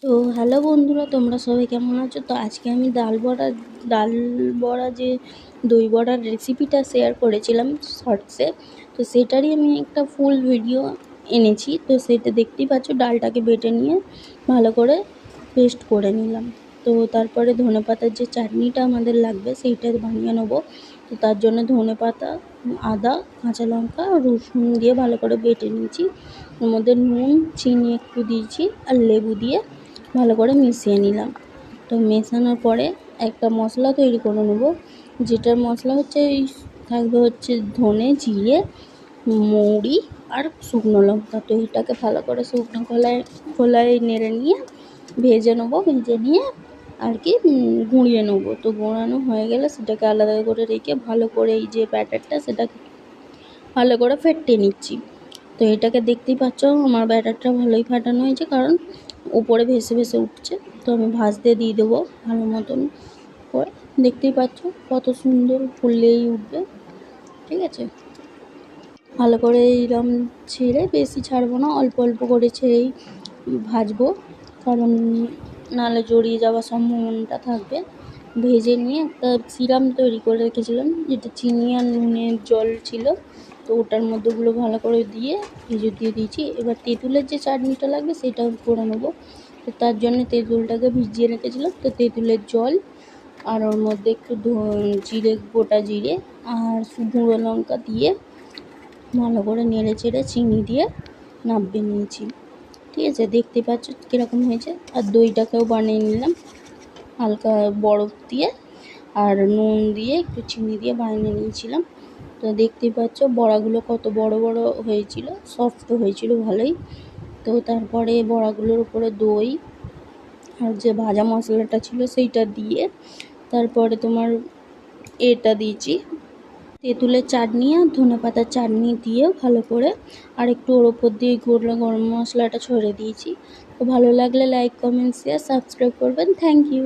তো হ্যালো বন্ধুরা, তোমরা সবাই কেমন আছো? তো আজকে আমি ডাল বড়া যে দই বড়ার রেসিপিটা শেয়ার করেছিলাম শর্টসে, তো সেটারই আমি একটা ফুল ভিডিও এনেছি। তো সেটা দেখতেই পাচ্ছ, ডালটাকে বেটে নিয়ে ভালো করে পেস্ট করে নিলাম। তো তারপরে ধনেপাতার যে চাটনিটা আমাদের লাগবে সেইটা বানিয়ে নেবো। তো তার জন্য ধনেপাতা, আদা, কাঁচা লঙ্কা, রসুন দিয়ে ভালো করে বেটে নিয়েছি। ওর মধ্যে নুন, চিনি একটু দিয়েছি আর লেবু দিয়ে ভালো করে মিশিয়ে নিলাম। তো মেশানোর পরে একটা মশলা তৈরি করে নেবো, যেটার মশলা হচ্ছে থাকবে হচ্ছে ধনে, জিরে, মৌরি আর শুকনো লঙ্কা। তো এটাকে ভালো করে শুকনো খোলায় নেড়ে নিয়ে ভেজে নেবো। ভেজে নিয়ে আর কি গুঁড়িয়ে নেবো। তো গুঁড়ানো হয়ে গেলে সেটাকে আলাদা করে রেখে ভালো করে এই যে ব্যাটারটা সেটাকে ভালো করে ফেটিয়ে নিচ্ছি। তো এটাকে দেখতেই পাচ্ছ, আমার ব্যাটারটা ভালোই ফাটানো হয়েছে, কারণ উপরে ভেসে ভেসে উঠছে। তো আমি ভাজতে দিয়ে দেবো ভালো মতন করে। দেখতেই পাচ্ছ কত সুন্দর ফুললেই উঠবে, ঠিক আছে। ভালো করে এইরকম ছেড়ে, বেশি ছাড়বো না, অল্প অল্প করে ছেড়েই ভাজবো, কারণ নাহলে জড়িয়ে যাওয়ার সম্ভাবনাটা থাকবে। ভেজে নিয়ে একটা সিরাম তৈরি করে রেখেছিলাম, যেটা চিনি আর নুনের জল ছিল। তো ওটার মধ্যে ওগুলো ভালো করে দিয়ে ভেজে দিয়ে দিয়েছি। এবার তেঁতুলের যে চাটনিটা লাগবে সেটাও করে নেবো। তো তার জন্য তেঁতুলটাকে ভিজিয়ে রেখেছিলাম। তো তেঁতুলের জল আর ওর মধ্যে একটু গোটা জিরে আর গুঁড়ো লঙ্কা দিয়ে ভালো করে নেড়ে চেড়ে চিনি দিয়ে নামিয়ে নিয়েছি, ঠিক আছে। দেখতে পাচ্ছ কীরকম হয়েছে। আর দইটাকেও বানিয়ে নিলাম হালকা বরফ দিয়ে আর নুন দিয়ে একটু চিনি দিয়ে বানিয়ে নিয়েছিলাম। তো দেখতেই পাচ্ছ বড়াগুলো কত বড় বড় হয়েছিল, সফট হয়েছিল ভালোই। তো তারপরে বড়াগুলোর উপরে দই আর যে ভাজা মশলাটা ছিল সেইটা দিয়ে তারপরে তোমার এটা দিয়েছি তেঁতুলের চাটনি আর ধনেপাতার চাটনি দিয়ে ভালো করে আর একটু ওর ওপর দিয়ে গরম মশলাটা ছড়িয়ে দিয়েছি। তো ভালো লাগলে লাইক, কমেন্ট, শেয়ার, সাবস্ক্রাইব করবেন। Thank you.